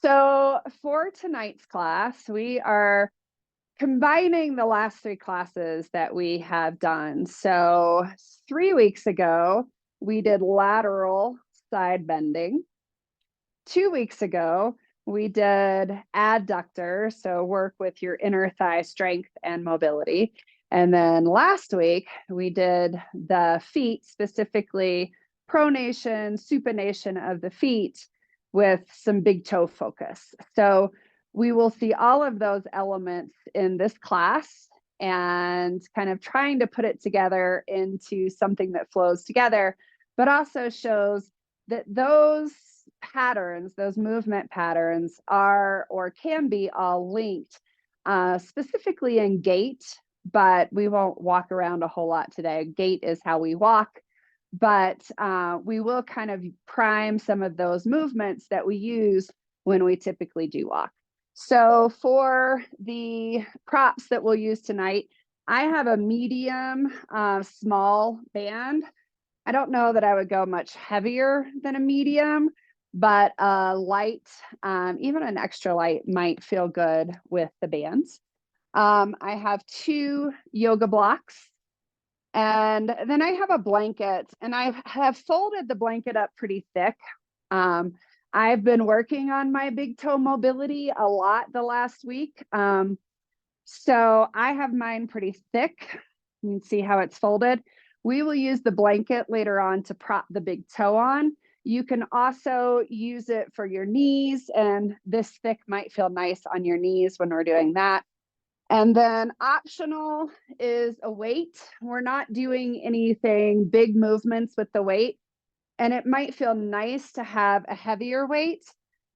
So for tonight's class, we are combining the last three classes that we have done. So 3 weeks ago, we did lateral side bending. 2 weeks ago, we did adductor, so work with your inner thigh strength and mobility. And then last week, we did the feet, specifically pronation, supination of the feet with some big toe focus. So we will see all of those elements in this class and kind of trying to put it together into something that flows together, but also shows that those patterns, those movement patterns are or can be all linked, specifically in gait, but we won't walk around a whole lot today. Gait is how we walk, but we will kind of prime some of those movements that we use when we typically do walk. So for the props that we'll use tonight, I have a medium small band. I don't know that I would go much heavier than a medium, but a light, even an extra light might feel good with the bands. I have 2 yoga blocks, and then I have a blanket, and I have folded the blanket up pretty thick. I've been working on my big toe mobility a lot the last week. So I have mine pretty thick. You can see how it's folded. We will use the blanket later on to prop the big toe on. You can also use it for your knees, and this thick might feel nice on your knees when we're doing that. And then optional is a weight. We're not doing anything big movements with the weight, and it might feel nice to have a heavier weight.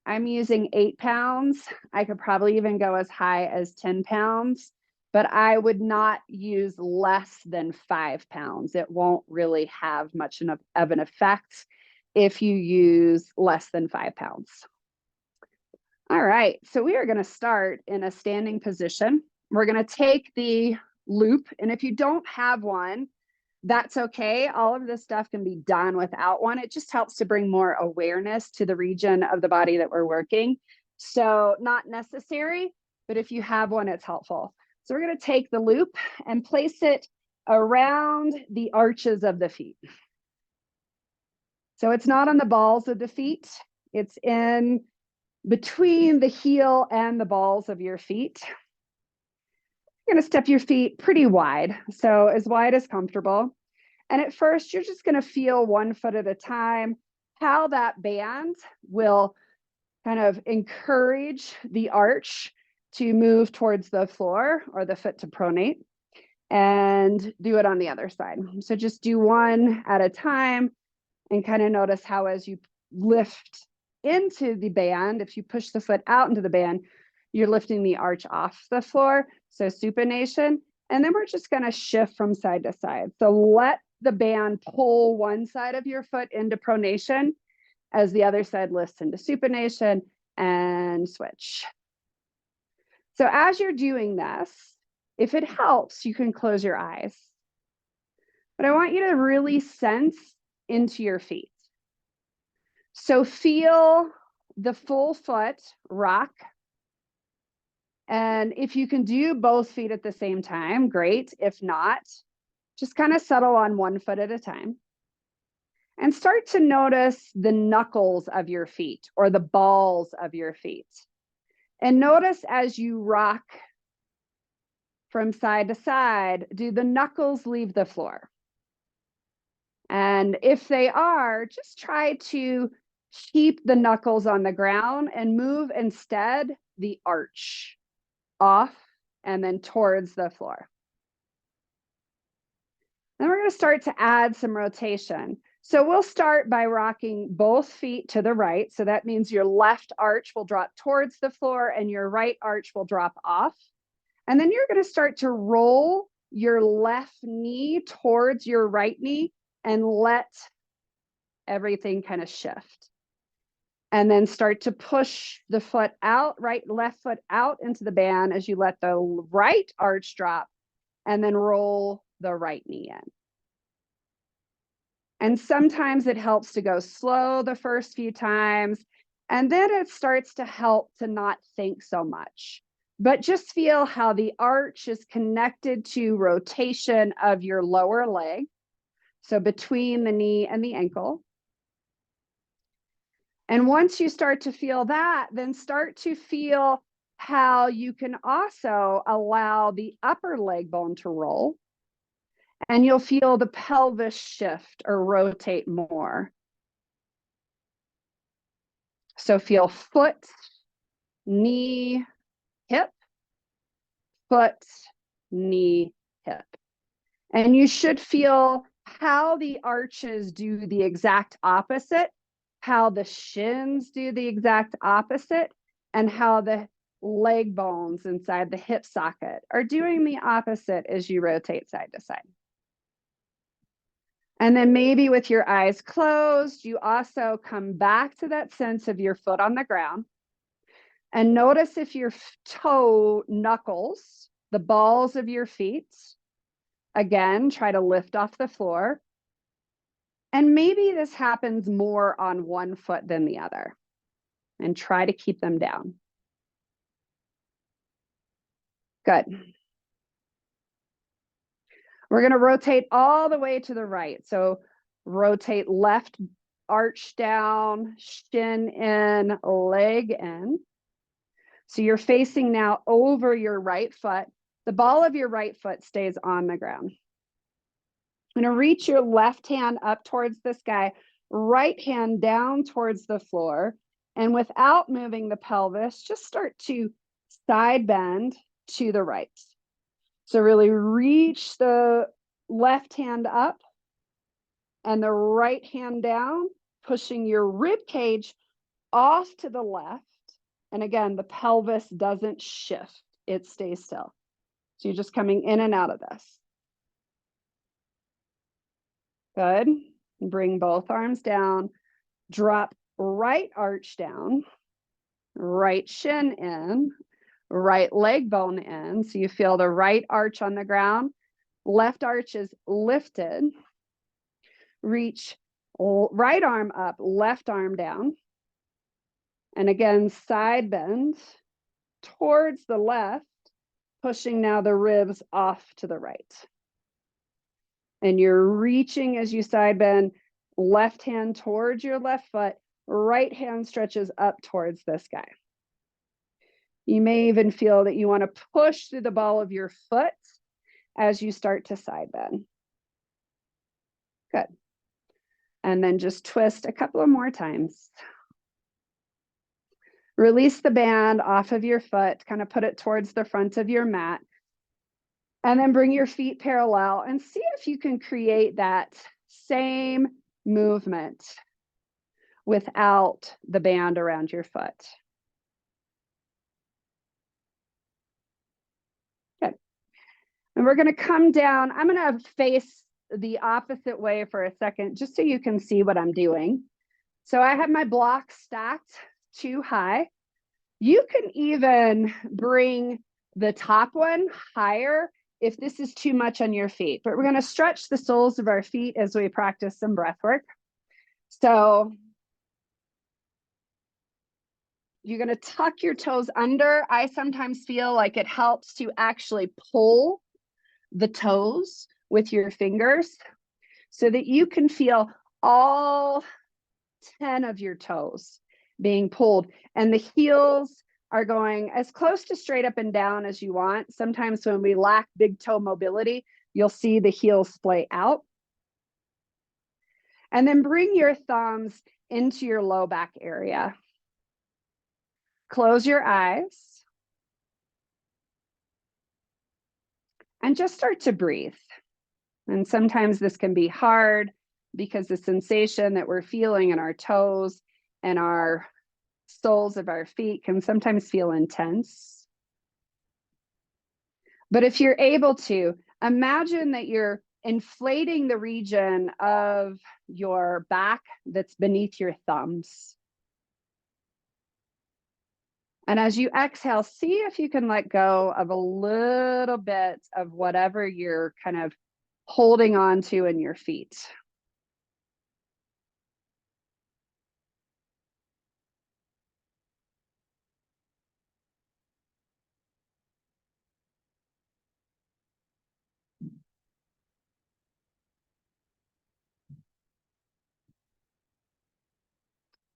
I'm using 8 pounds. I could probably even go as high as 10 pounds, but I would not use less than 5 pounds. It won't really have much of an effect if you use less than 5 pounds. All right, so we are going to start in a standing position. We're going to take the loop, and if you don't have one, that's okay. All of this stuff can be done without one. It just helps to bring more awareness to the region of the body that we're working. So not necessary, but if you have one, it's helpful. So we're going to take the loop and place it around the arches of the feet. So it's not on the balls of the feet. It's in between the heel and the balls of your feet. You're going to step your feet pretty wide, so as wide as comfortable. And at first, you're just going to feel 1 foot at a time, how that band will kind of encourage the arch to move towards the floor or the foot to pronate, and do it on the other side. So just do one at a time and kind of notice how as you lift into the band, if you push the foot out into the band, you're lifting the arch off the floor. So supination, and then we're just going to shift from side to side. So let the band pull one side of your foot into pronation as the other side lifts into supination, and switch. So as you're doing this, if it helps, you can close your eyes. But I want you to really sense into your feet. So feel the full foot rock. And if you can do both feet at the same time, great. If not, just kind of settle on 1 foot at a time. And start to notice the knuckles of your feet or the balls of your feet. And notice as you rock from side to side, do the knuckles leave the floor? And if they are, just try to keep the knuckles on the ground and move instead the arch off and then towards the floor. Then we're going to start to add some rotation. So we'll start by rocking both feet to the right. So that means your left arch will drop towards the floor and your right arch will drop off. And then you're going to start to roll your left knee towards your right knee and let everything kind of shift. And then start to push the foot out, left foot out into the band as you let the right arch drop, and then roll the right knee in. And sometimes it helps to go slow the first few times And then it starts to help to not think so much, but just feel how the arch is connected to rotation of your lower leg. So between the knee and the ankle. And once you start to feel that, then start to feel how you can also allow the upper leg bone to roll. And you'll feel the pelvis shift or rotate more. So feel foot, knee, hip, foot, knee, hip. And you should feel how the arches do the exact opposite, how the shins do the exact opposite, and how the leg bones inside the hip socket are doing the opposite as you rotate side to side. And then maybe with your eyes closed, you also come back to that sense of your foot on the ground. And notice if your toe knuckles, the balls of your feet, again, try to lift off the floor. And maybe this happens more on one foot than the other. And try to keep them down. Good. We're going to rotate all the way to the right. So rotate left arch down, shin in, leg in. So you're facing now over your right foot. The ball of your right foot stays on the ground. I'm going to reach your left hand up towards the sky, right hand down towards the floor. And without moving the pelvis, just start to side bend to the right. So really reach the left hand up and the right hand down, pushing your rib cage off to the left. And again, the pelvis doesn't shift, it stays still. So you're just coming in and out of this. Good. Bring both arms down. Drop right arch down, right shin in, right leg bone in. So you feel the right arch on the ground. Left arch is lifted. Reach right arm up, left arm down. And again, side bend towards the left, pushing now the ribs off to the right. And you're reaching as you side bend, left hand towards your left foot, right hand stretches up towards the sky. You may even feel that you want to push through the ball of your foot as you start to side bend. Good. And then just twist a couple of more times. Release the band off of your foot, kind of put it towards the front of your mat. And then bring your feet parallel and see if you can create that same movement without the band around your foot. Good. And we're going to come down. I'm going to face the opposite way for a second, just so you can see what I'm doing. So I have my blocks stacked too high. You can even bring the top one higher if this is too much on your feet, but we're going to stretch the soles of our feet as we practice some breath work. So you're going to tuck your toes under. I sometimes feel like it helps to actually pull the toes with your fingers so that you can feel all 10 of your toes being pulled, and the heels are going as close to straight up and down as you want. Sometimes when we lack big toe mobility, you'll see the heels splay out. And then bring your thumbs into your low back area. Close your eyes. And just start to breathe. And sometimes this can be hard because the sensation that we're feeling in our toes and our soles of our feet can sometimes feel intense. But if you're able to, imagine that you're inflating the region of your back that's beneath your thumbs. And as you exhale, see if you can let go of a little bit of whatever you're kind of holding on to in your feet.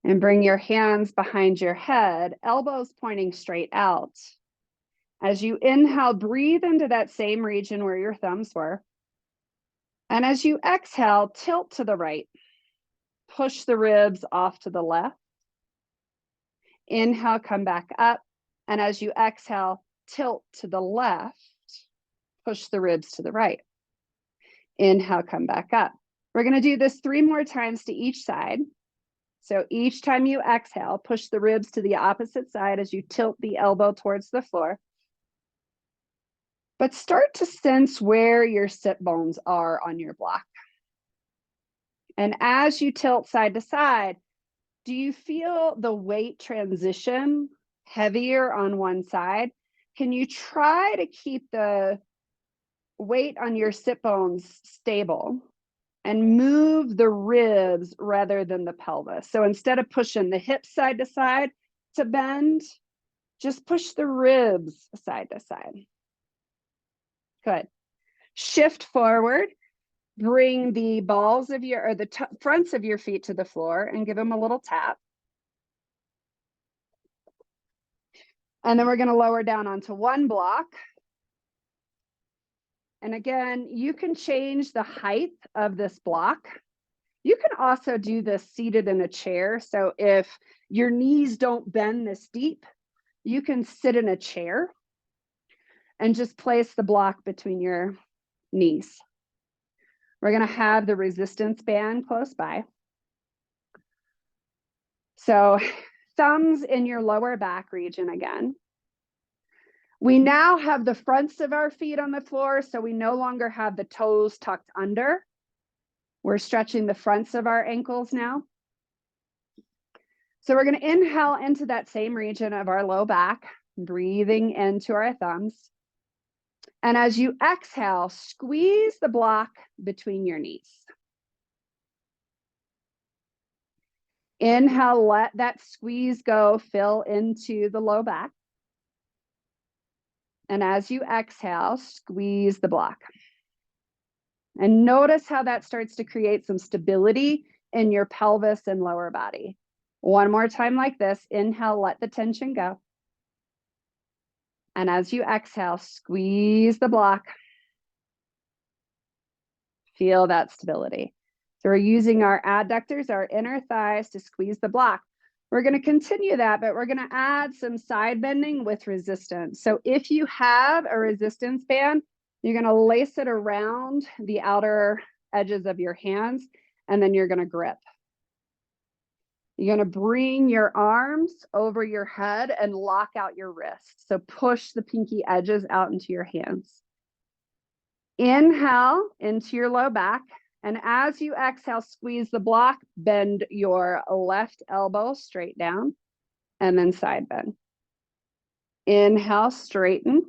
And bring your hands behind your head, elbows pointing straight out. As you inhale, breathe into that same region where your thumbs were. And as you exhale, tilt to the right. Push the ribs off to the left. Inhale, come back up. And as you exhale, tilt to the left. Push the ribs to the right. Inhale, come back up. We're going to do this 3 more times to each side. So each time you exhale, push the ribs to the opposite side as you tilt the elbow towards the floor. But start to sense where your sit bones are on your block. And as you tilt side to side, do you feel the weight transition heavier on one side? Can you try to keep the weight on your sit bones stable and move the ribs rather than the pelvis? So instead of pushing the hips side to side to bend, just push the ribs side to side. Good. Shift forward. Bring the balls of your, or the fronts of your feet to the floor and give them a little tap. And then we're going to lower down onto one block. And again, you can change the height of this block. You can also do this seated in a chair. So if your knees don't bend this deep, you can sit in a chair and just place the block between your knees. We're going to have the resistance band close by. So thumbs in your lower back region again. We now have the fronts of our feet on the floor, so we no longer have the toes tucked under. We're stretching the fronts of our ankles now. So we're going to inhale into that same region of our low back, breathing into our thumbs. And as you exhale, squeeze the block between your knees. Inhale, let that squeeze go, fill into the low back. And as you exhale, squeeze the block. And notice how that starts to create some stability in your pelvis and lower body. One more time like this. Inhale, let the tension go. And as you exhale, squeeze the block. Feel that stability. So we're using our adductors, our inner thighs, to squeeze the block. We're going to continue that, but we're going to add some side bending with resistance. So if you have a resistance band, you're going to lace it around the outer edges of your hands, and then you're going to grip. You're going to bring your arms over your head and lock out your wrists. So push the pinky edges out into your hands. Inhale into your low back. And as you exhale, squeeze the block, bend your left elbow straight down, and then side bend. Inhale, straighten.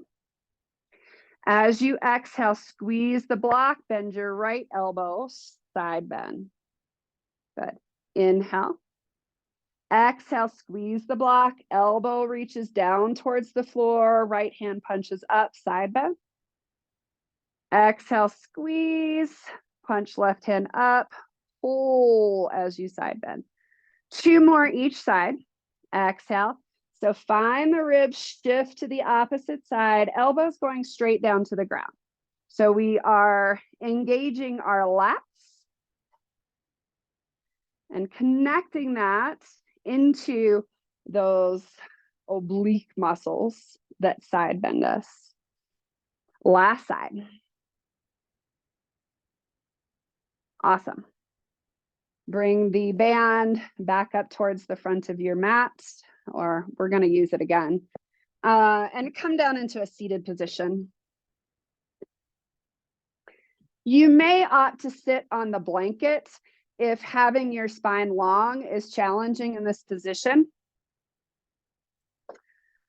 As you exhale, squeeze the block, bend your right elbow, side bend. Good. Inhale. Exhale, squeeze the block, elbow reaches down towards the floor, right hand punches up, side bend. Exhale, squeeze, punch left hand up, pull as you side bend. 2 more each side. Exhale. So find the ribs, shift to the opposite side, elbows going straight down to the ground. So we are engaging our lats and connecting that into those oblique muscles that side bend us. Last side. Awesome. Bring the band back up towards the front of your mat, or we're going to use it again. And come down into a seated position. You may opt to sit on the blanket if having your spine long is challenging in this position.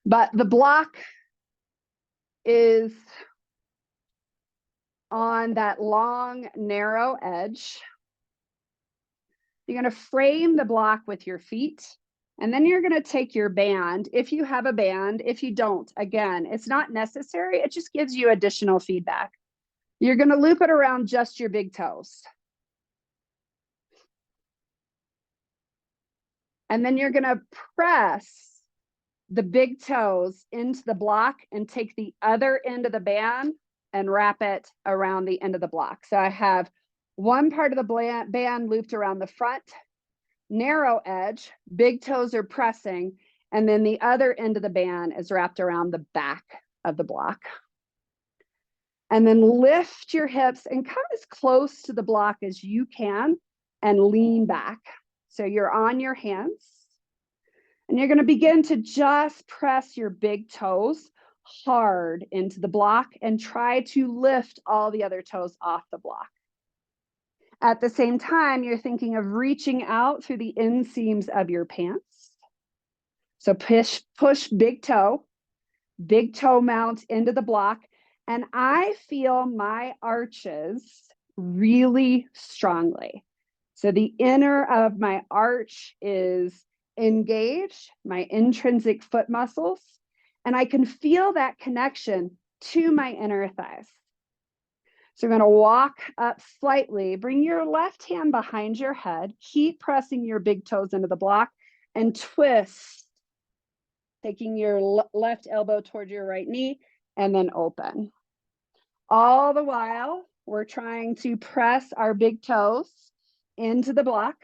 But the block is on that long, narrow edge. You're going to frame the block with your feet, and then you're going to take your band, if you have a band. If you don't, again, it's not necessary. It just gives you additional feedback. You're going to loop it around just your big toes. And then you're gonna press the big toes into the block and take the other end of the band and wrap it around the end of the block. So I have one part of the band looped around the front, narrow edge, big toes are pressing, and then the other end of the band is wrapped around the back of the block. And then lift your hips and come as close to the block as you can and lean back. So you're on your hands. And you're going to begin to just press your big toes hard into the block and try to lift all the other toes off the block. At the same time, you're thinking of reaching out through the inseams of your pants. So push big toe mount into the block. And I feel my arches really strongly. So the inner of my arch is engaged, my intrinsic foot muscles, and I can feel that connection to my inner thighs. So I'm going to walk up slightly, bring your left hand behind your head, keep pressing your big toes into the block, and twist, taking your left elbow toward your right knee, and then open. All the while, we're trying to press our big toes into the block.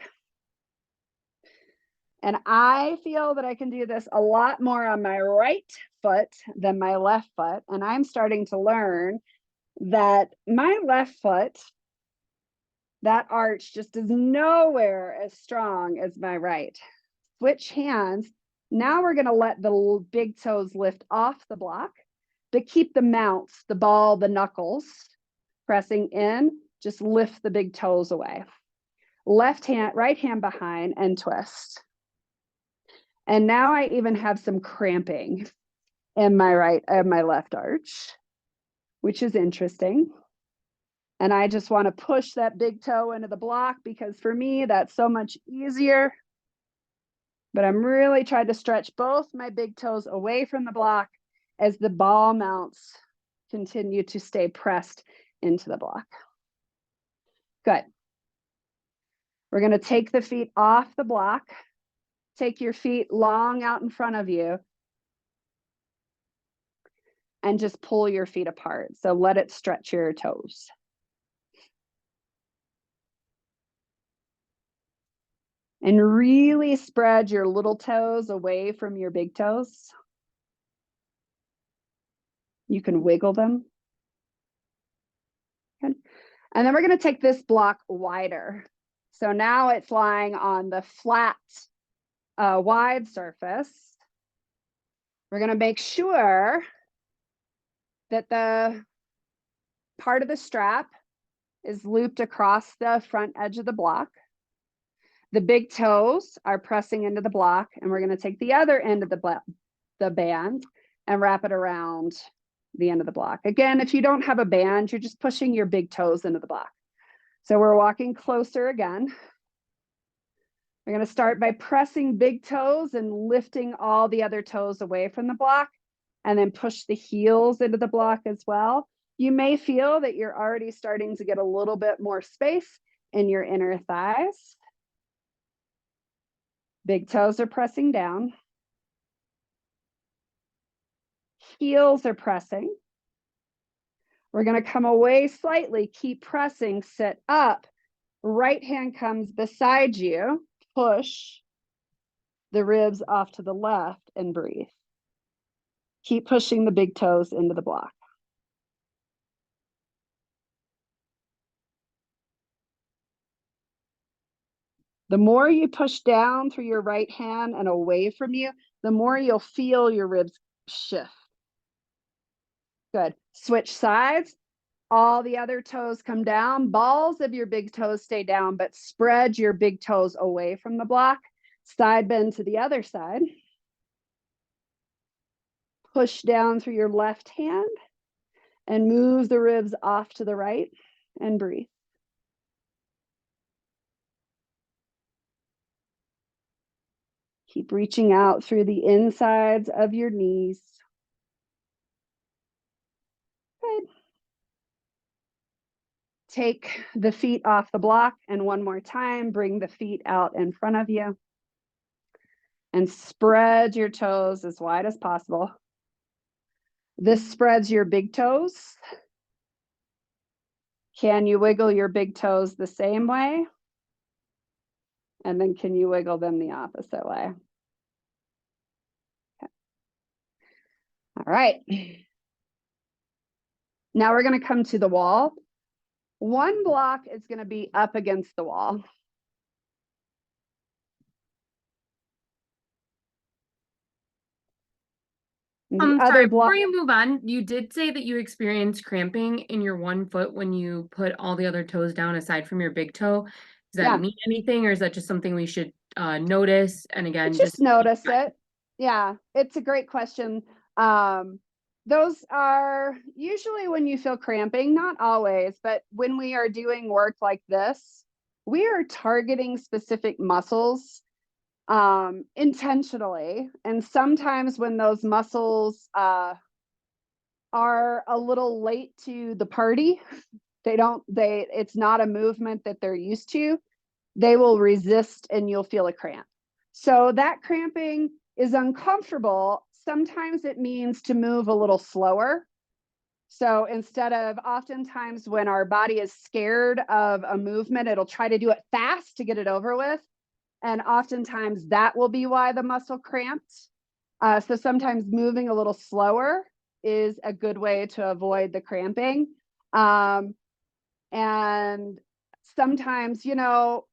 And I feel that I can do this a lot more on my right foot than my left foot. And I'm starting to learn that my left foot, that arch just is nowhere as strong as my right. Switch hands. Now we're going to let the big toes lift off the block, but keep the mounts, the ball, the knuckles pressing in. Just lift the big toes away. Left hand, right hand behind and twist. And now I even have some cramping in my left arch, which is interesting. And I just want to push that big toe into the block because for me, that's so much easier. But I'm really trying to stretch both my big toes away from the block as the ball mounts continue to stay pressed into the block. Good. We're going to take the feet off the block. Take your feet long out in front of you and just pull your feet apart. So let it stretch your toes. And really spread your little toes away from your big toes. You can wiggle them. Good. And then we're going to take this block wider. So now it's lying on the flat, wide surface. We're going to make sure that the part of the strap is looped across the front edge of the block. The big toes are pressing into the block, and we're going to take the other end of the band and wrap it around the end of the block. Again, if you don't have a band, you're just pushing your big toes into the block. So we're walking closer again. We're going to start by pressing big toes and lifting all the other toes away from the block, and then push the heels into the block as well. You may feel that you're already starting to get a little bit more space in your inner thighs. Big toes are pressing down. Heels are pressing. We're going to come away slightly, keep pressing, sit up. Right hand comes beside you. Push the ribs off to the left and breathe. Keep pushing the big toes into the block. The more you push down through your right hand and away from you, the more you'll feel your ribs shift. Good. Switch sides. All the other toes come down. Balls of your big toes stay down, but spread your big toes away from the block. Side bend to the other side. Push down through your left hand and move the ribs off to the right and breathe. Keep reaching out through the insides of your knees. Good. Take the feet off the block, and one more time, bring the feet out in front of you. and spread your toes as wide as possible. This spreads your big toes. Can you wiggle your big toes the same way? And then can you wiggle them the opposite way? Okay. All right. Now we're going to come to the wall. One block is going to be up against the wall. Sorry, before you move on, you did say that you experienced cramping in your one foot when you put all the other toes down aside from your big toe. Does that mean anything, or is that just something we should notice? And again, just notice it. Yeah, it's a great question. Those are usually when you feel cramping, not always, but when we are doing work like this, we are targeting specific muscles intentionally. And sometimes when those muscles are a little late to the party, it's not a movement that they're used to, they will resist and you'll feel a cramp. So that cramping is uncomfortable. Sometimes it means to move a little slower. So instead of, oftentimes when our body is scared of a movement, it'll try to do it fast to get it over with. And oftentimes that will be why the muscle cramped. So sometimes moving a little slower is a good way to avoid the cramping. And sometimes, you know,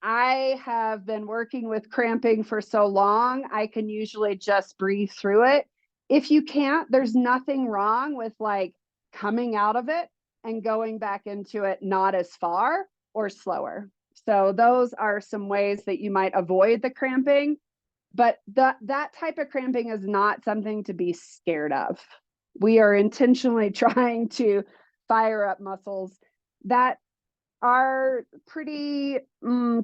I have been working with cramping for so long, I can usually just breathe through it. If you can't, there's nothing wrong with like coming out of it and going back into it, not as far or slower. So those are some ways that you might avoid the cramping, but that type of cramping is not something to be scared of. We are intentionally trying to fire up muscles that are pretty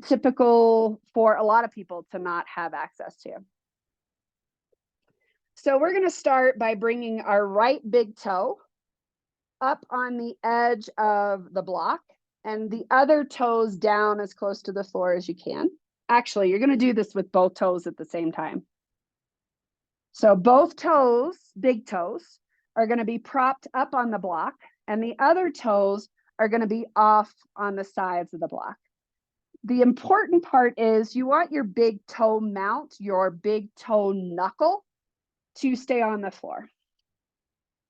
typical for a lot of people to not have access to. So we're going to start by bringing our right big toe up on the edge of the block and the other toes down as close to the floor as you can. Actually, you're going to do this with both toes at the same time. So both toes, big toes, are going to be propped up on the block, and the other toes are going to be off on the sides of the block. The important part is you want your big toe mount, your big toe knuckle, to stay on the floor.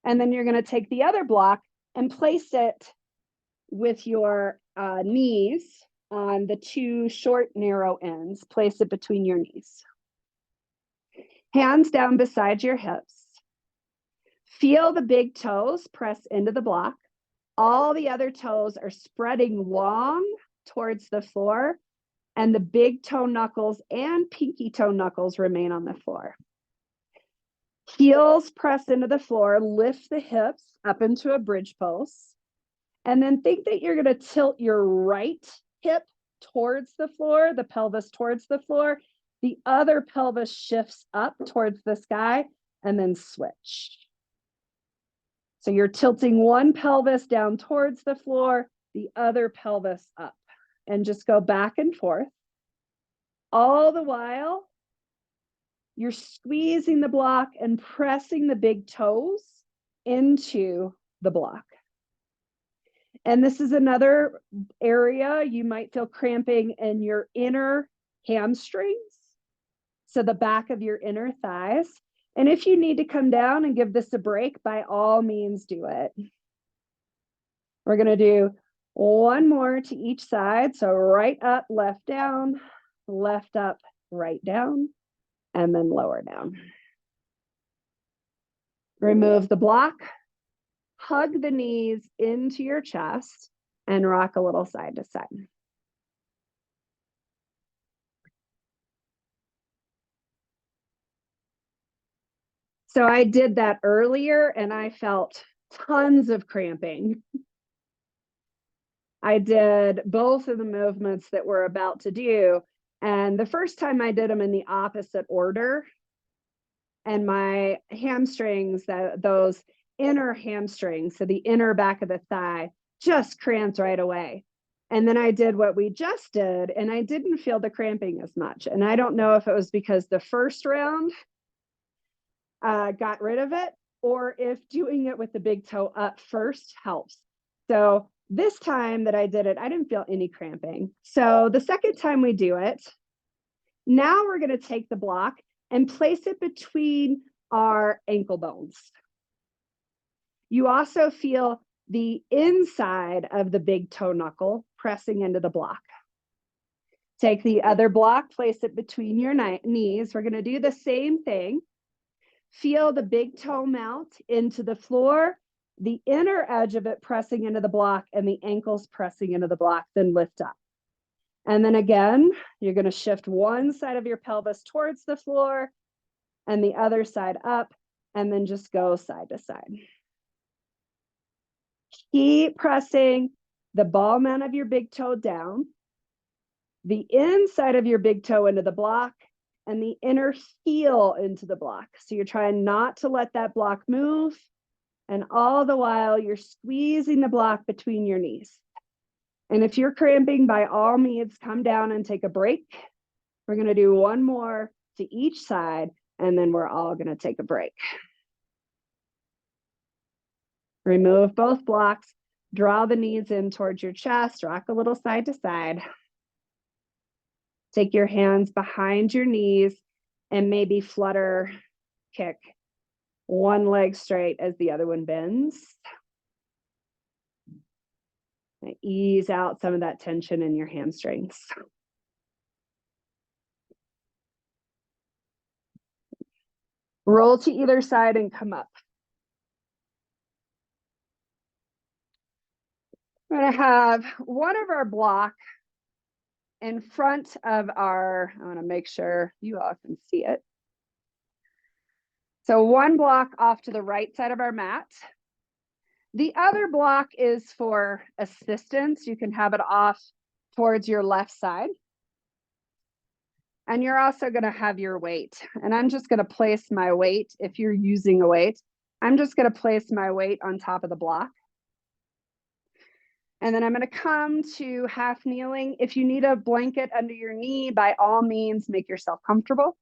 And then you're going to take the other block and place it with your knees on the two short, narrow ends. Place it between your knees. Hands down beside your hips. Feel the big toes press into the block. All the other toes are spreading long towards the floor, and the big toe knuckles and pinky toe knuckles remain on the floor. Heels press into the floor, lift the hips up into a bridge pose, and then think that you're going to tilt your right hip towards the floor, the pelvis towards the floor. The other pelvis shifts up towards the sky, and then switch. So you're tilting one pelvis down towards the floor, the other pelvis up, and just go back and forth. All the while, you're squeezing the block and pressing the big toes into the block. And this is another area you might feel cramping in your inner hamstrings, so the back of your inner thighs. And if you need to come down and give this a break, by all means do it. We're going to do one more to each side. So right up, left down, left up, right down, and then lower down. Remove the block, hug the knees into your chest, and rock a little side to side. So I did that earlier and I felt tons of cramping. I did both of the movements that we're about to do. And the first time I did them in the opposite order, and my hamstrings, those inner hamstrings, so the inner back of the thigh, just cramped right away. And then I did what we just did, and I didn't feel the cramping as much. And I don't know if it was because the first round got rid of it, or if doing it with the big toe up first helps. So this time that I did it, I didn't feel any cramping. So the second time we do it, now we're going to take the block and place it between our ankle bones. You also feel the inside of the big toe knuckle pressing into the block. Take the other block, place it between your knees. We're going to do the same thing. Feel the big toe mount into the floor, the inner edge of it pressing into the block, and the ankles pressing into the block, then lift up. And then again, you're going to shift one side of your pelvis towards the floor and the other side up, and then just go side to side. Keep pressing the ball mount of your big toe down, the inside of your big toe into the block, and the inner heel into the block. So you're trying not to let that block move, and all the while you're squeezing the block between your knees. And if you're cramping, by all means, come down and take a break. We're going to do one more to each side, and then we're all going to take a break. Remove both blocks, draw the knees in towards your chest, rock a little side to side. Take your hands behind your knees and maybe flutter, kick one leg straight as the other one bends. And ease out some of that tension in your hamstrings. Roll to either side and come up. We're going to have one of our block in front of our, I want to make sure you all can see it. So one block off to the right side of our mat. The other block is for assistance. You can have it off towards your left side. And you're also going to have your weight. And I'm just going to place my weight, if you're using a weight, I'm just going to place my weight on top of the block. And then I'm going to come to half kneeling. If you need a blanket under your knee, by all means, make yourself comfortable.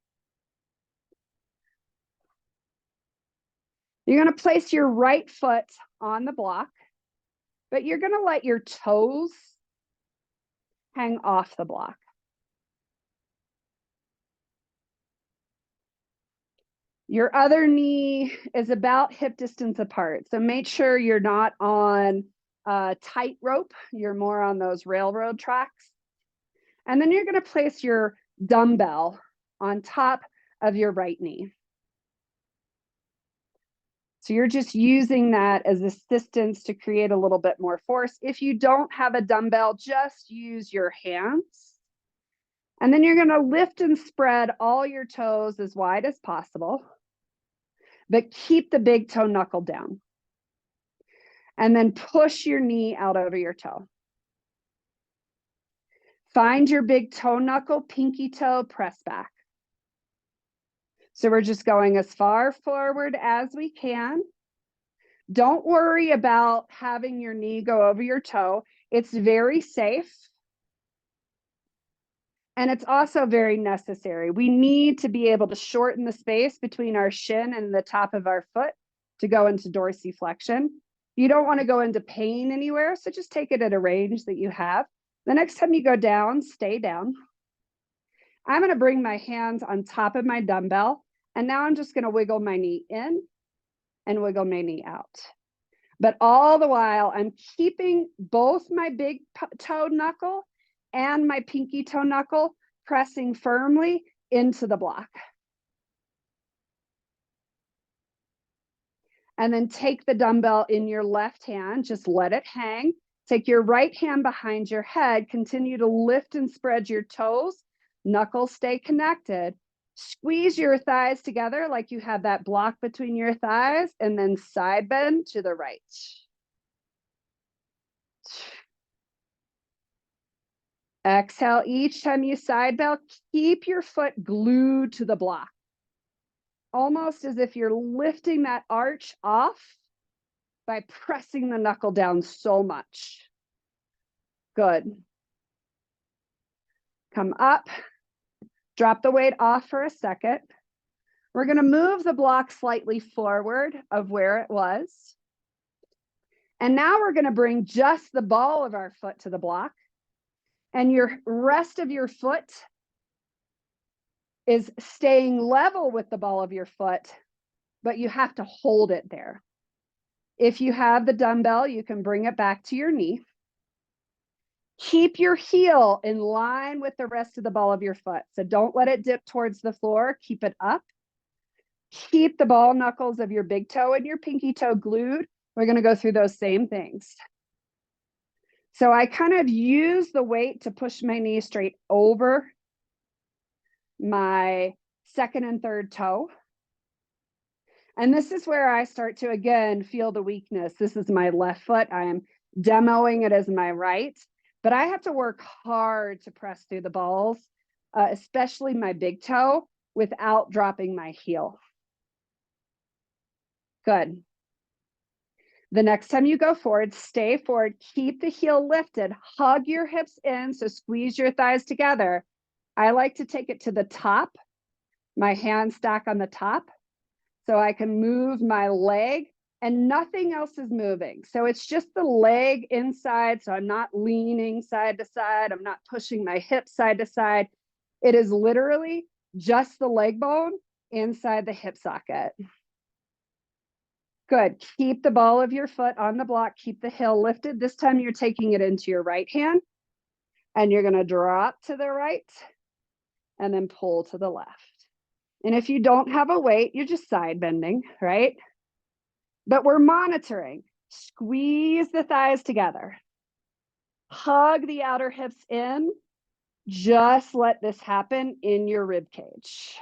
You're going to place your right foot on the block, but you're going to let your toes hang off the block. Your other knee is about hip distance apart. So make sure you're not on a tight rope. You're more on those railroad tracks. And then you're going to place your dumbbell on top of your right knee. So you're just using that as assistance to create a little bit more force. If you don't have a dumbbell, just use your hands. And then you're going to lift and spread all your toes as wide as possible, but keep the big toe knuckle down. And then push your knee out over your toe. Find your big toe knuckle, pinky toe, press back. So we're just going as far forward as we can. Don't worry about having your knee go over your toe. It's very safe. And it's also very necessary. We need to be able to shorten the space between our shin and the top of our foot to go into dorsiflexion. You don't want to go into pain anywhere, so just take it at a range that you have. The next time you go down, stay down. I'm going to bring my hands on top of my dumbbell, and now I'm just going to wiggle my knee in and wiggle my knee out. But all the while, I'm keeping both my big toe knuckle and my pinky toe knuckle pressing firmly into the block. And then take the dumbbell in your left hand, just let it hang. Take your right hand behind your head, continue to lift and spread your toes, knuckles stay connected. Squeeze your thighs together like you have that block between your thighs, and then side bend to the right. Exhale each time you side bend, keep your foot glued to the block. Almost as if you're lifting that arch off by pressing the knuckle down so much. Good. Come up, drop the weight off for a second. We're going to move the block slightly forward of where it was. And now we're going to bring just the ball of our foot to the block. And your rest of your foot is staying level with the ball of your foot, but you have to hold it there. If you have the dumbbell, you can bring it back to your knee. Keep your heel in line with the rest of the ball of your foot. So don't let it dip towards the floor. Keep it up. Keep the ball knuckles of your big toe and your pinky toe glued. We're going to go through those same things. So I kind of use the weight to push my knee straight over my second and third toe. And this is where I start to, again, feel the weakness. This is my left foot. I am demoing it as my right, but I have to work hard to press through the balls, especially my big toe, without dropping my heel. Good. The next time you go forward, stay forward, keep the heel lifted, hug your hips in, so squeeze your thighs together. I like to take it to the top, my hands stack on the top, so I can move my leg and nothing else is moving. So it's just the leg inside, so I'm not leaning side to side, I'm not pushing my hips side to side. It is literally just the leg bone inside the hip socket. Good. Keep the ball of your foot on the block. Keep the heel lifted. This time you're taking it into your right hand and you're going to drop to the right and then pull to the left. And if you don't have a weight, you're just side bending, right? But we're monitoring. Squeeze the thighs together. Hug the outer hips in. Just let this happen in your rib cage.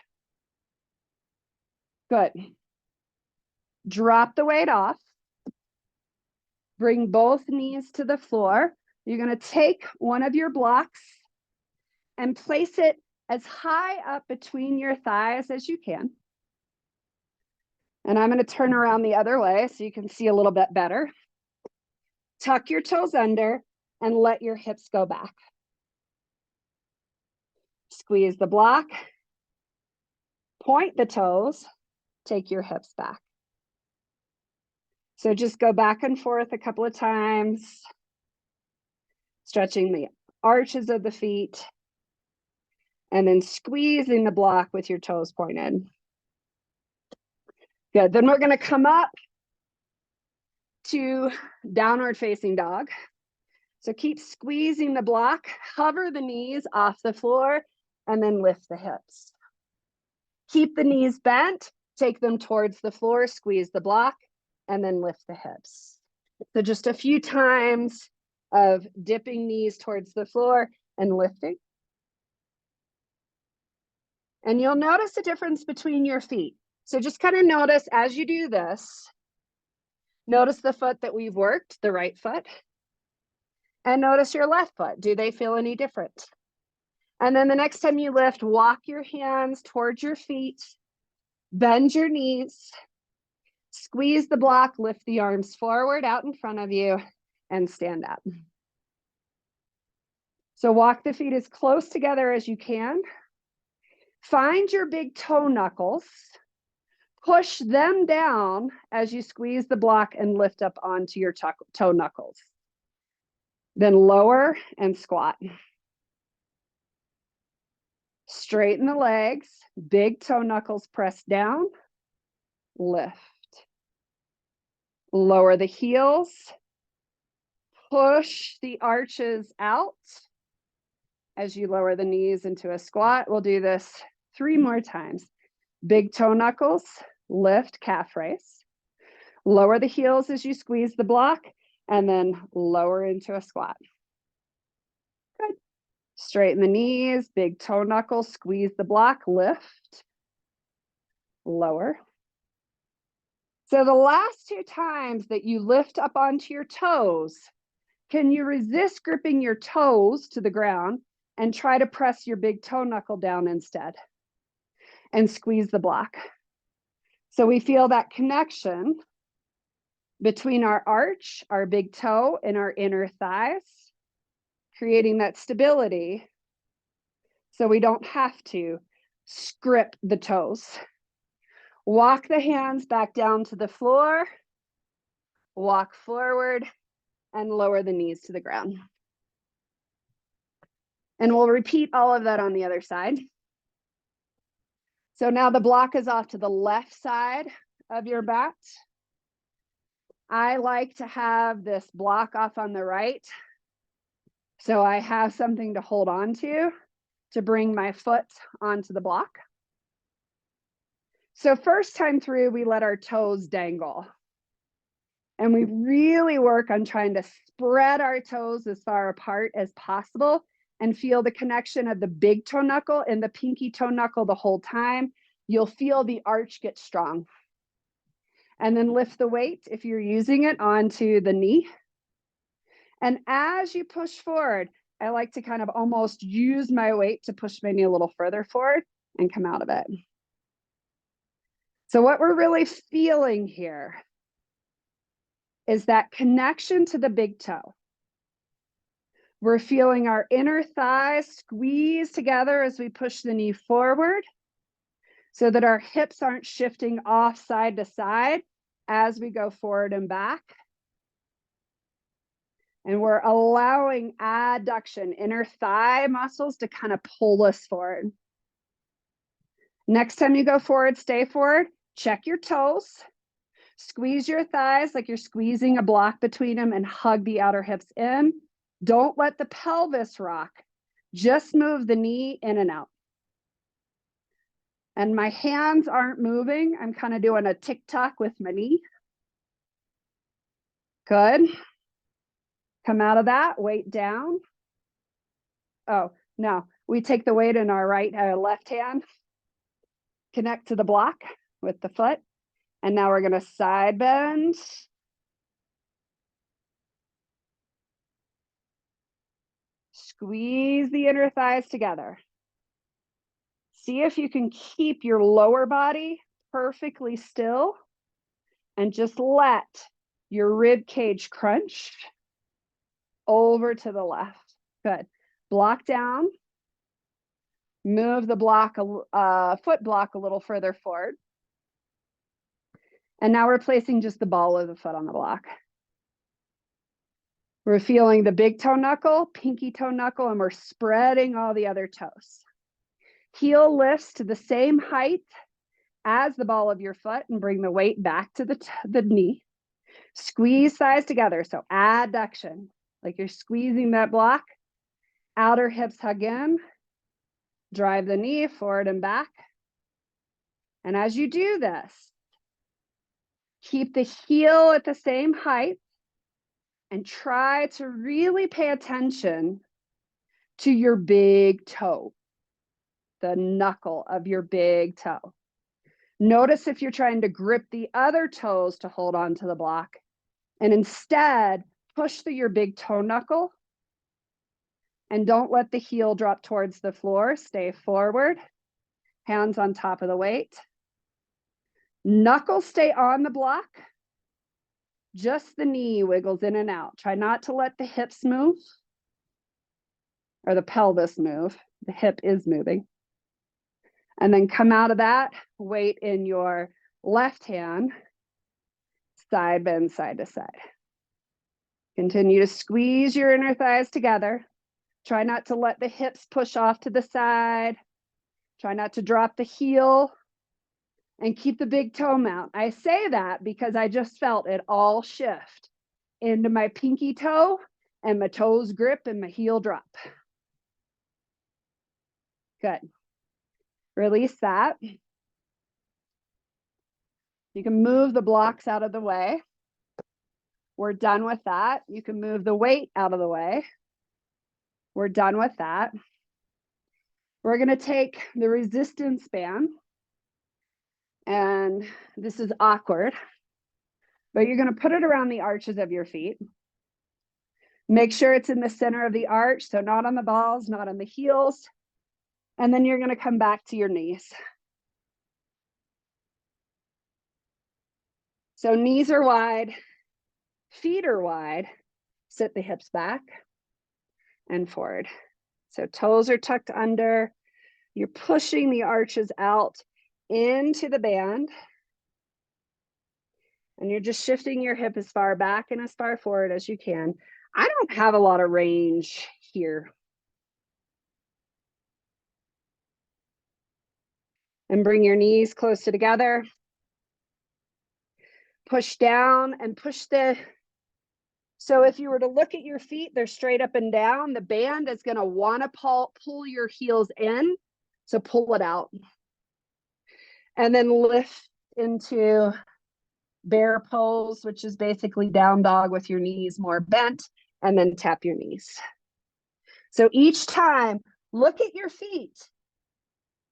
Good. Drop the weight off. Bring both knees to the floor. You're going to take one of your blocks and place it as high up between your thighs as you can. And I'm going to turn around the other way so you can see a little bit better. Tuck your toes under and let your hips go back. Squeeze the block. Point the toes. Take your hips back. So just go back and forth a couple of times, stretching the arches of the feet, and then squeezing the block with your toes pointed. Good. Then we're going to come up to downward facing dog. So keep squeezing the block, hover the knees off the floor, and then lift the hips. Keep the knees bent, take them towards the floor, squeeze the block, and then lift the hips. So just a few times of dipping knees towards the floor and lifting. And you'll notice a difference between your feet. So just kind of notice as you do this, notice the foot that we've worked, the right foot, and notice your left foot. Do they feel any different? And then the next time you lift, walk your hands towards your feet, bend your knees, squeeze the block, lift the arms forward out in front of you, and stand up. So walk the feet as close together as you can. Find your big toe knuckles. Push them down as you squeeze the block and lift up onto your toe knuckles. Then lower and squat. Straighten the legs, big toe knuckles press down, lift. Lower the heels, push the arches out as you lower the knees into a squat. We'll do this 3 more times. Big toe knuckles, lift, calf raise. Lower the heels as you squeeze the block, and then lower into a squat. Good. Straighten the knees, big toe knuckles, squeeze the block, lift, lower. So the last 2 times that you lift up onto your toes, can you resist gripping your toes to the ground and try to press your big toe knuckle down instead and squeeze the block? So we feel that connection between our arch, our big toe, and our inner thighs. creating that stability so we don't have to script the toes. Walk the hands back down to the floor, walk forward, and lower the knees to the ground. And we'll repeat all of that on the other side. So now the block is off to the left side of your mat. I like to have this block off on the right, so I have something to hold on to bring my foot onto the block. So first time through, we let our toes dangle. And we really work on trying to spread our toes as far apart as possible and feel the connection of the big toe knuckle and the pinky toe knuckle the whole time. You'll feel the arch get strong. And then lift the weight, if you're using it, onto the knee. And as you push forward, I like to kind of almost use my weight to push my knee a little further forward and come out of it. So what we're really feeling here is that connection to the big toe. We're feeling our inner thighs squeeze together as we push the knee forward so that our hips aren't shifting off side to side as we go forward and back. And we're allowing adduction, inner thigh muscles, to kind of pull us forward. Next time you go forward, stay forward, check your toes, squeeze your thighs like you're squeezing a block between them, and hug the outer hips in. Don't let the pelvis rock. Just move the knee in and out. And my hands aren't moving. I'm kind of doing a tick-tock with my knee. Good. Come out of that, weight down. Oh, no, we take the weight in our left hand, connect to the block with the foot. And now we're gonna side bend. Squeeze the inner thighs together. See if you can keep your lower body perfectly still and just let your rib cage crunch over to the left. Good. Block down. Move the block, foot block a little further forward. And now we're placing just the ball of the foot on the block. We're feeling the big toe knuckle, pinky toe knuckle, and we're spreading all the other toes. Heel lifts to the same height as the ball of your foot and bring the weight back to the knee. Squeeze thighs together, so adduction, like you're squeezing that block. Outer hips hug in. Drive the knee forward and back. And as you do this, keep the heel at the same height and try to really pay attention to your big toe, the knuckle of your big toe. Notice if you're trying to grip the other toes to hold on to the block, and instead push through your big toe knuckle and don't let the heel drop towards the floor. Stay forward, hands on top of the weight. Knuckles stay on the block. Just the knee wiggles in and out. Try not to let the hips move or the pelvis move. The hip is moving. And then come out of that, weight in your left hand, side bend side to side. Continue to squeeze your inner thighs together. Try not to let the hips push off to the side. Try not to drop the heel. And keep the big toe mount. I say that because I just felt it all shift into my pinky toe and my toes grip and my heel drop. Good. Release that. You can move the blocks out of the way. We're done with that. You can move the weight out of the way. We're done with that. We're going to take the resistance band. And this is awkward, but you're going to put it around the arches of your feet. Make sure it's in the center of the arch, so not on the balls, not on the heels. And then you're going to come back to your knees. So knees are wide, feet are wide. Sit the hips back. and forward. So toes are tucked under. You're pushing the arches out into the band. And you're just shifting your hip as far back and as far forward as you can. I don't have a lot of range here. And bring your knees closer together. Push down and push so if you were to look at your feet, they're straight up and down. The band is going to want to pull your heels in. So pull it out. And then lift into bear pose, which is basically down dog with your knees more bent, and then tap your knees. So each time, look at your feet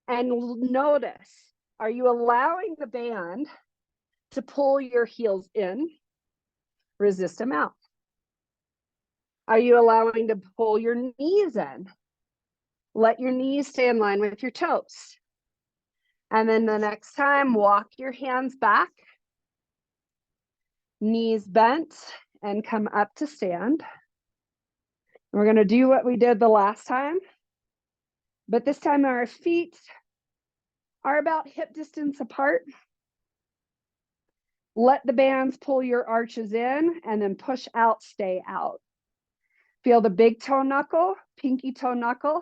and notice, are you allowing the band to pull your heels in? Resist them out. Are you allowing to pull your knees in? Let your knees stay in line with your toes. And then the next time, walk your hands back, knees bent, and come up to stand. We're going to do what we did the last time, but this time our feet are about hip distance apart. Let the bands pull your arches in and then push out, stay out. Feel the big toe knuckle, pinky toe knuckle.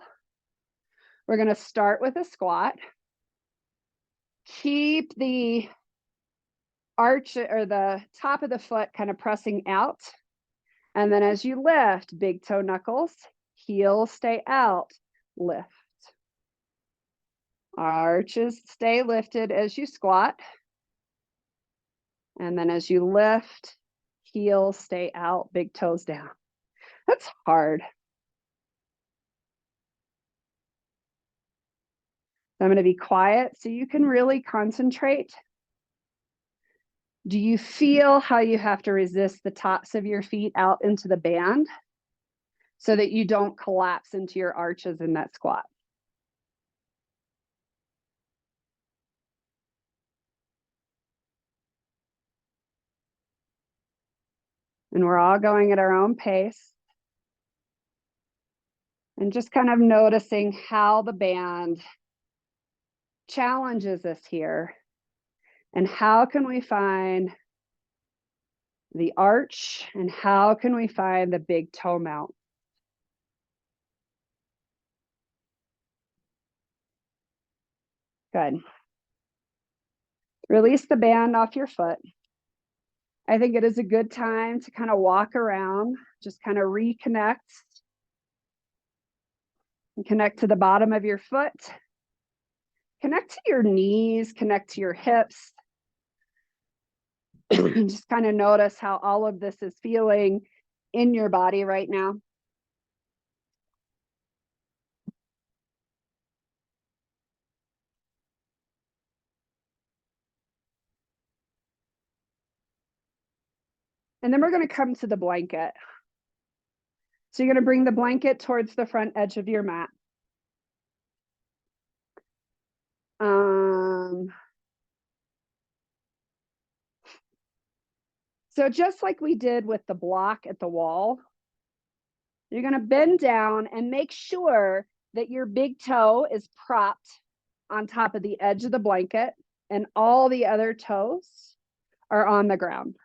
We're going to start with a squat. Keep the arch or the top of the foot kind of pressing out. And then as you lift, big toe knuckles, heels stay out, lift. Arches stay lifted as you squat. And then as you lift, heels stay out, big toes down. That's hard. I'm going to be quiet so you can really concentrate. Do you feel how you have to resist the tops of your feet out into the band so that you don't collapse into your arches in that squat? And we're all going at our own pace. And just kind of noticing how the band challenges us here. And how can we find the arch? And how can we find the big toe mount? Good. Release the band off your foot. I think it is a good time to kind of walk around, just kind of reconnect. And connect to the bottom of your foot. Connect to your knees, connect to your hips. Just kind of notice how all of this is feeling in your body right now. And then we're going to come to the blanket. So you're going to bring the blanket towards the front edge of your mat. So just like we did with the block at the wall, you're going to bend down and make sure that your big toe is propped on top of the edge of the blanket and all the other toes are on the ground.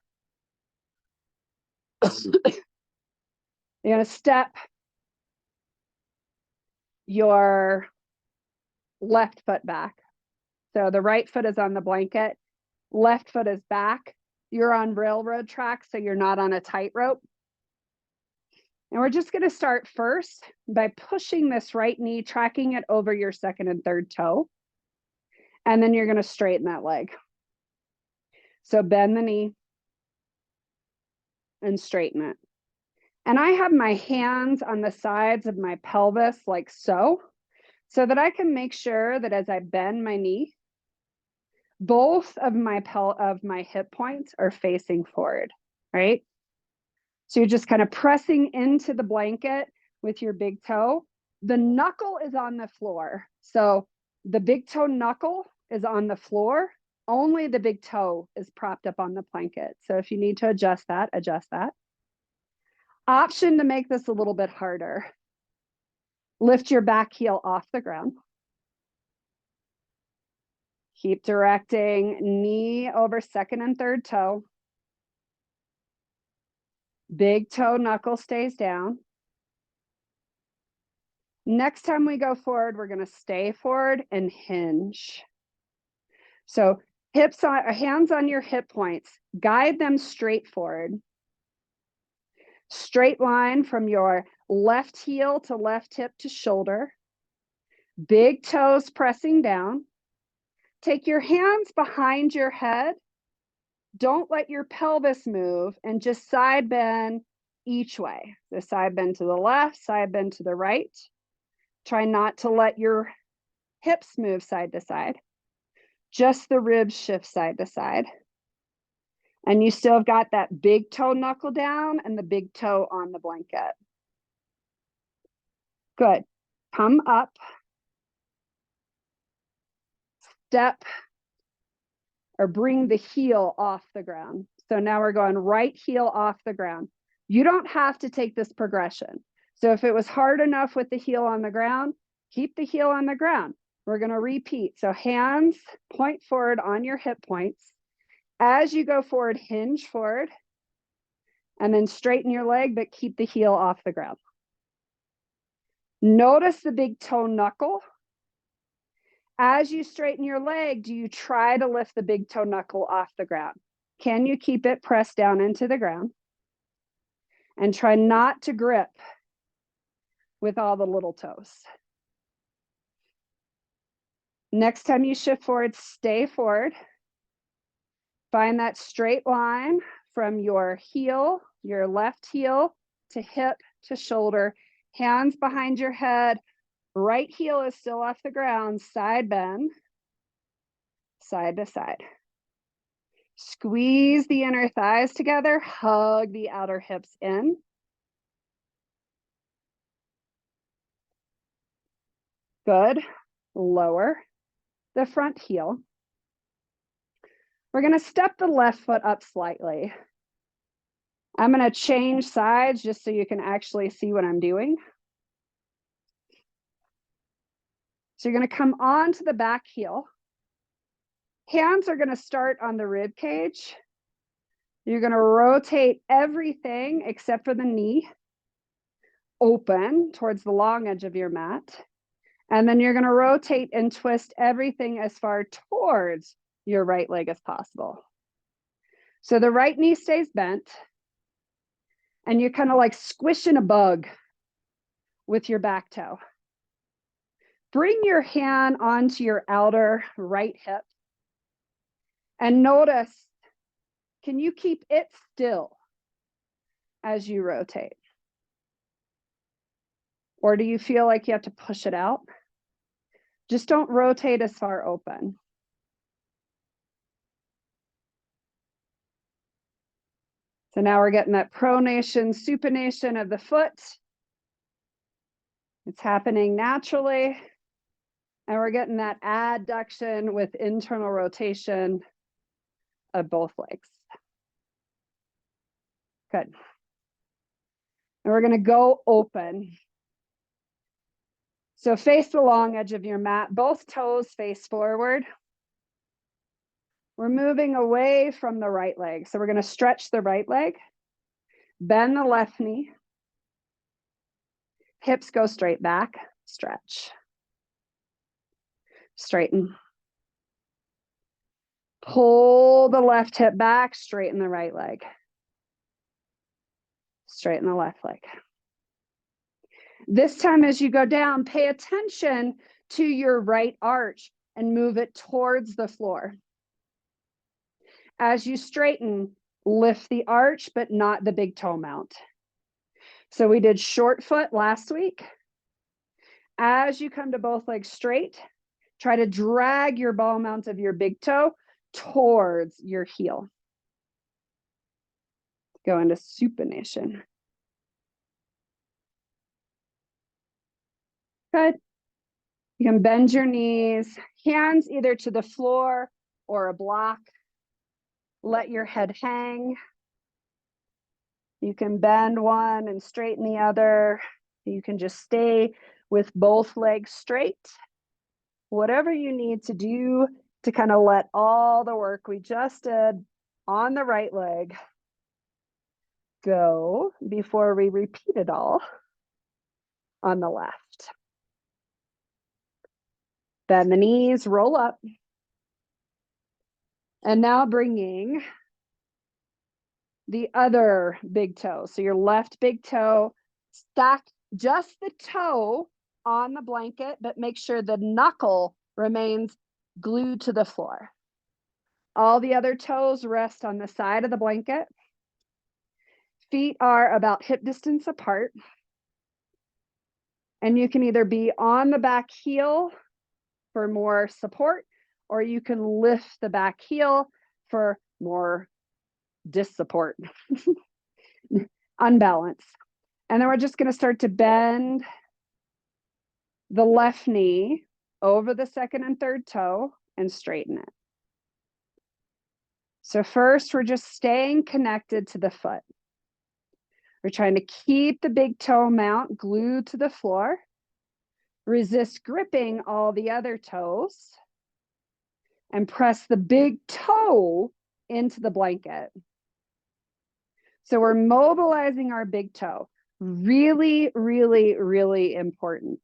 You're going to step your left foot back. So the right foot is on the blanket, left foot is back. You're on railroad tracks, so you're not on a tightrope. And we're just going to start first by pushing this right knee, tracking it over your second and third toe. And then you're going to straighten that leg. So bend the knee and straighten it. And I have my hands on the sides of my pelvis like so that I can make sure that as I bend my knee, both of my hip points are facing forward, right? So you're just kind of pressing into the blanket with your big toe. The knuckle is on the floor. So the big toe knuckle is on the floor. Only the big toe is propped up on the blanket. So if you need to adjust that, adjust that. Option to make this a little bit harder. Lift your back heel off the ground. Keep directing knee over second and third toe. Big toe knuckle stays down. Next time we go forward, we're going to stay forward and hinge. So hands on your hip points. Guide them straight forward. Straight line from your left heel to left hip to shoulder. Big toes pressing down. Take your hands behind your head. Don't let your pelvis move and just side bend each way. The side bend to the left, side bend to the right. Try not to let your hips move side to side. Just the ribs shift side to side. And you still have got that big toe knuckle down and the big toe on the blanket. Good. Come up. Step or bring the heel off the ground. So now we're going right heel off the ground. You don't have to take this progression. So if it was hard enough with the heel on the ground, keep the heel on the ground. We're going to repeat. So hands point forward on your hip points. As you go forward, hinge forward. And then straighten your leg, but keep the heel off the ground. Notice the big toe knuckle. As you straighten your leg, do you try to lift the big toe knuckle off the ground? Can you keep it pressed down into the ground? And try not to grip with all the little toes. Next time you shift forward, stay forward. Find that straight line from your heel, your left heel to hip to shoulder, hands behind your head. Right heel is still off the ground, side bend, side to side. Squeeze the inner thighs together, hug the outer hips in. Good. Lower the front heel. We're going to step the left foot up slightly. I'm going to change sides just so you can actually see what I'm doing. So you're going to come onto the back heel. Hands are going to start on the rib cage. You're going to rotate everything except for the knee open towards the long edge of your mat. And then you're going to rotate and twist everything as far towards your right leg as possible. So the right knee stays bent. And you're kind of like squishing a bug with your back toe. Bring your hand onto your outer right hip. And notice, can you keep it still as you rotate? Or do you feel like you have to push it out? Just don't rotate as far open. So now we're getting that pronation, supination of the foot. It's happening naturally. And we're getting that adduction with internal rotation of both legs. Good. And we're going to go open. So face the long edge of your mat. Both toes face forward. We're moving away from the right leg. So we're going to stretch the right leg. Bend the left knee. Hips go straight back. Stretch. Straighten. Pull the left hip back, straighten the right leg. Straighten the left leg. This time as you go down, pay attention to your right arch and move it towards the floor. As you straighten, lift the arch, but not the big toe mount. So we did short foot last week. As you come to both legs straight, try to drag your ball mount of your big toe towards your heel. Go into supination. Good. You can bend your knees, hands either to the floor or a block. Let your head hang. You can bend one and straighten the other. You can just stay with both legs straight. Whatever you need to do to kind of let all the work we just did on the right leg go before we repeat it all on the left. Bend the knees, roll up. And now bringing the other big toe. So your left big toe, stack just the toe on the blanket, but make sure the knuckle remains glued to the floor. All the other toes rest on the side of the blanket. Feet are about hip distance apart. And you can either be on the back heel for more support, or you can lift the back heel for more dissupport, unbalance. And then we're just going to start to bend the left knee over the second and third toe and straighten it. So first, we're just staying connected to the foot. We're trying to keep the big toe mount glued to the floor. Resist gripping all the other toes. And press the big toe into the blanket. So we're mobilizing our big toe. Really, really, really important.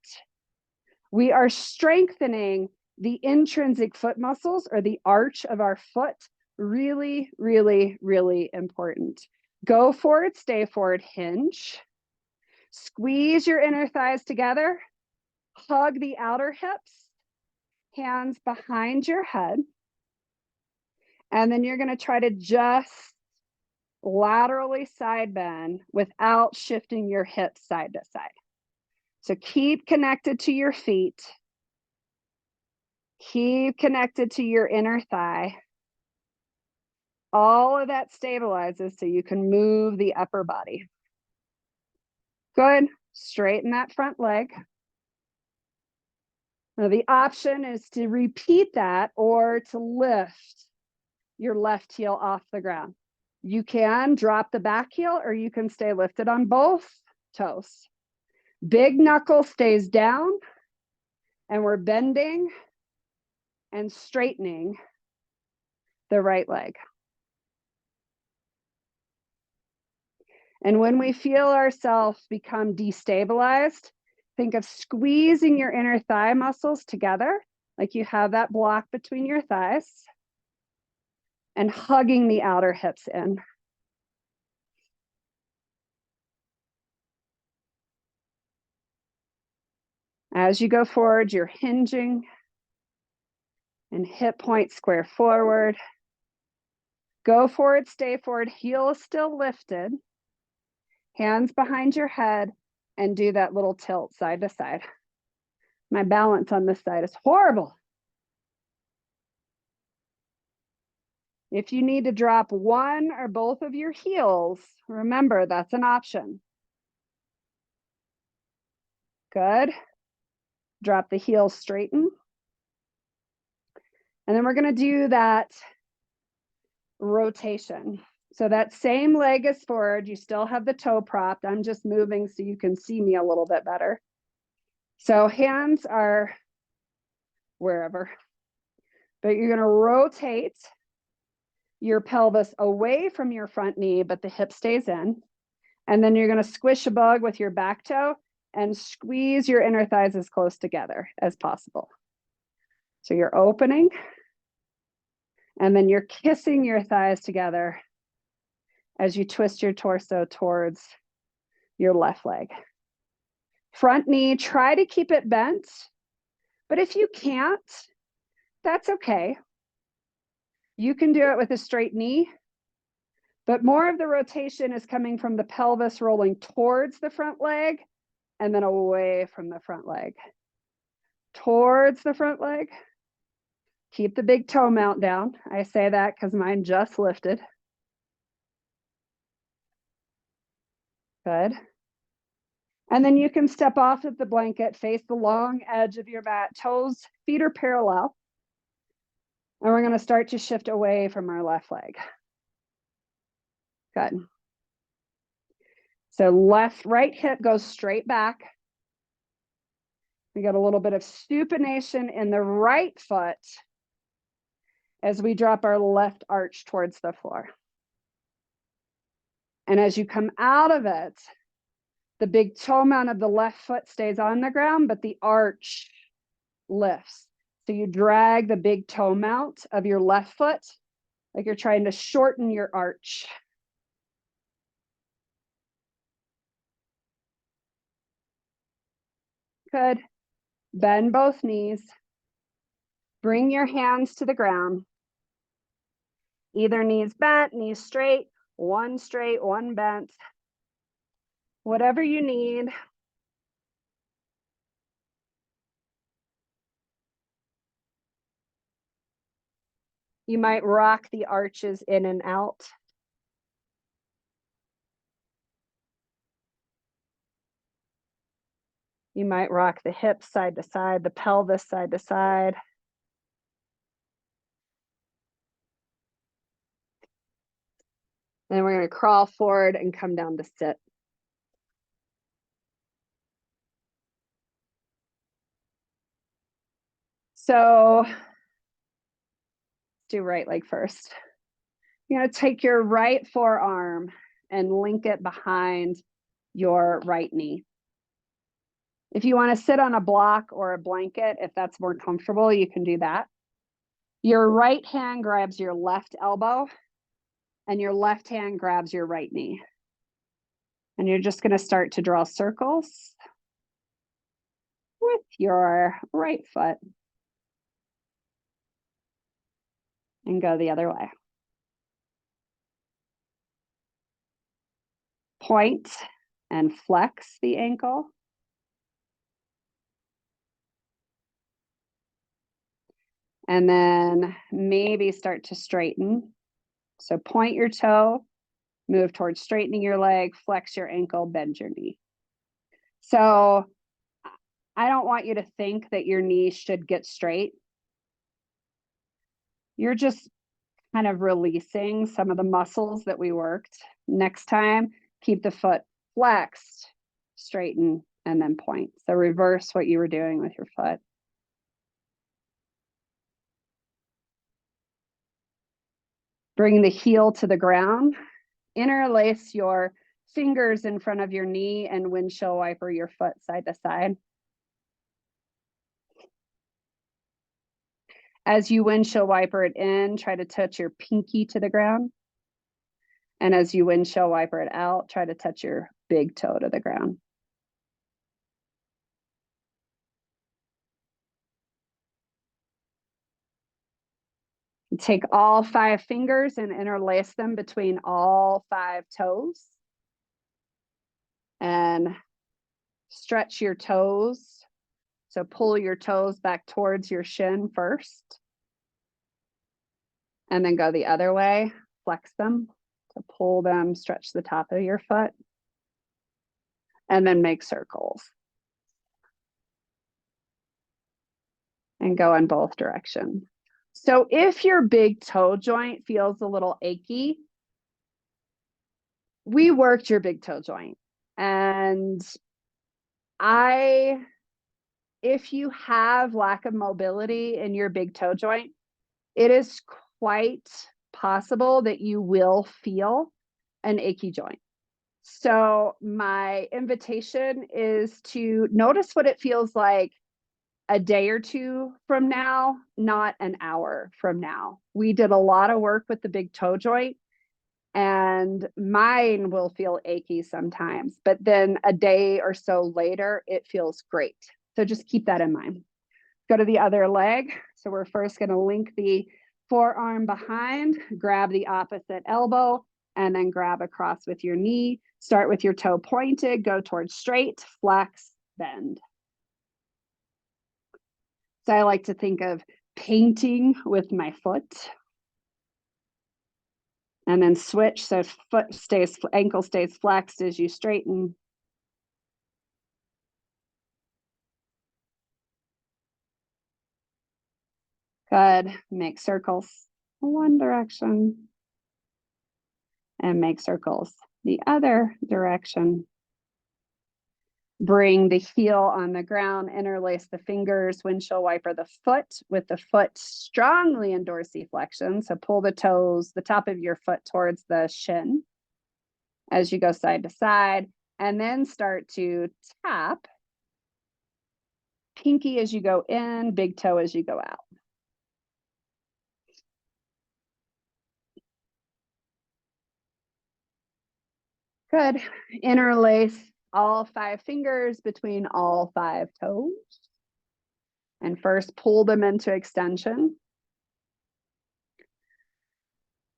We are strengthening the intrinsic foot muscles or the arch of our foot. Really, really, really important. Go forward, stay forward, hinge. Squeeze your inner thighs together. Hug the outer hips. Hands behind your head. And then you're going to try to just laterally side bend without shifting your hips side to side. So keep connected to your feet. Keep connected to your inner thigh. All of that stabilizes so you can move the upper body. Good. Straighten that front leg. Now the option is to repeat that or to lift your left heel off the ground. You can drop the back heel or you can stay lifted on both toes. Big knuckle stays down and we're bending and straightening the right leg. And when we feel ourselves become destabilized, think of squeezing your inner thigh muscles together, like you have that block between your thighs, and hugging the outer hips in. As you go forward, you're hinging and hip point square forward. Go forward, stay forward, heel is still lifted. Hands behind your head and do that little tilt side to side. My balance on this side is horrible. If you need to drop one or both of your heels, remember that's an option. Good. Drop the heels, straighten. And then we're going to do that rotation. So that same leg is forward. You still have the toe propped. I'm just moving so you can see me a little bit better. So hands are wherever. But you're going to rotate your pelvis away from your front knee, but the hip stays in. And then you're going to squish a bug with your back toe and squeeze your inner thighs as close together as possible. So you're opening, and then you're kissing your thighs together as you twist your torso towards your left leg. Front knee, try to keep it bent, but if you can't, that's okay. You can do it with a straight knee, but more of the rotation is coming from the pelvis rolling towards the front leg and then away from the front leg. Towards the front leg. Keep the big toe mount down. I say that because mine just lifted. Good. And then you can step off of the blanket, face the long edge of your mat, toes, feet are parallel. And we're going to start to shift away from our left leg. Good. So right hip goes straight back. We got a little bit of supination in the right foot as we drop our left arch towards the floor. And as you come out of it, the big toe mount of the left foot stays on the ground, but the arch lifts. So you drag the big toe mount of your left foot like you're trying to shorten your arch. Good. Bend both knees. Bring your hands to the ground. Either knees bent, knees straight, one bent. Whatever you need. You might rock the arches in and out. You might rock the hips side to side, the pelvis side to side. Then we're going to crawl forward and come down to sit. So do right leg first. You're going to take your right forearm and link it behind your right knee. If you want to sit on a block or a blanket, if that's more comfortable, you can do that. Your right hand grabs your left elbow and your left hand grabs your right knee. And you're just going to start to draw circles with your right foot and go the other way. Point and flex the ankle. And then maybe start to straighten. So point your toe, move towards straightening your leg, flex your ankle, bend your knee. So I don't want you to think that your knee should get straight. You're just kind of releasing some of the muscles that we worked. Next time, keep the foot flexed, straighten, and then point. So reverse what you were doing with your foot. Bring the heel to the ground. Interlace your fingers in front of your knee and windshield wiper your foot side to side. As you windshield wiper it in, try to touch your pinky to the ground. And as you windshield wiper it out, try to touch your big toe to the ground. Take all 5 fingers and interlace them between all 5 toes. And stretch your toes. So pull your toes back towards your shin first. And then go the other way, flex them. So pull them, stretch the top of your foot. And then make circles. And go in both directions. So if your big toe joint feels a little achy, we worked your big toe joint. And if you have lack of mobility in your big toe joint, it is quite possible that you will feel an achy joint. So my invitation is to notice what it feels like a day or two from now, not an hour from now. We did a lot of work with the big toe joint, and mine will feel achy sometimes, but then a day or so later, it feels great. So just keep that in mind. Go to the other leg. So we're first going to link the forearm behind, grab the opposite elbow, and then grab across with your knee. Start with your toe pointed, go towards straight, flex, bend. So I like to think of painting with my foot. And then switch, so ankle stays flexed as you straighten. Good. Make circles one direction. And make circles the other direction. Bring the heel on the ground, interlace the fingers, windshield wiper the foot with the foot strongly in dorsiflexion. So pull the toes, the top of your foot towards the shin as you go side to side, and then start to tap pinky as you go in, big toe as you go out. Good. Interlace all 5 fingers between all 5 toes. And first pull them into extension.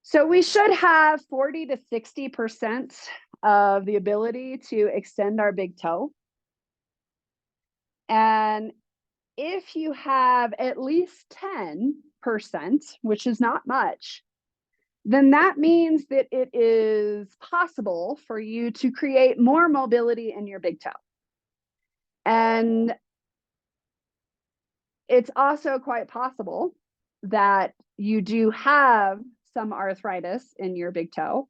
So we should have 40 to 60% of the ability to extend our big toe. And if you have at least 10%, which is not much, then that means that it is possible for you to create more mobility in your big toe. And it's also quite possible that you do have some arthritis in your big toe.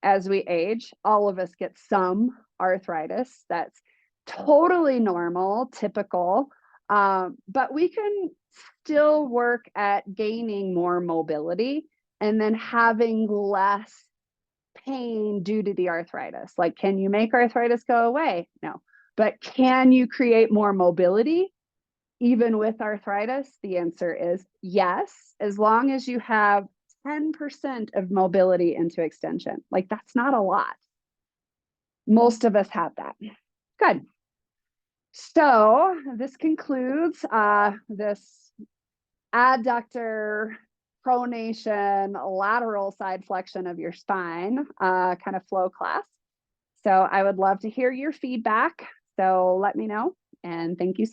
As we age, all of us get some arthritis. That's totally normal, typical, but we can still work at gaining more mobility and then having less pain due to the arthritis. Like, can you make arthritis go away? No. But can you create more mobility even with arthritis? The answer is yes, as long as you have 10% of mobility into extension. Like, that's not a lot. Most of us have that. Good. So this concludes this adductor, pronation, lateral side flexion of your spine kind of flow class. So I would love to hear your feedback. So let me know, and thank you.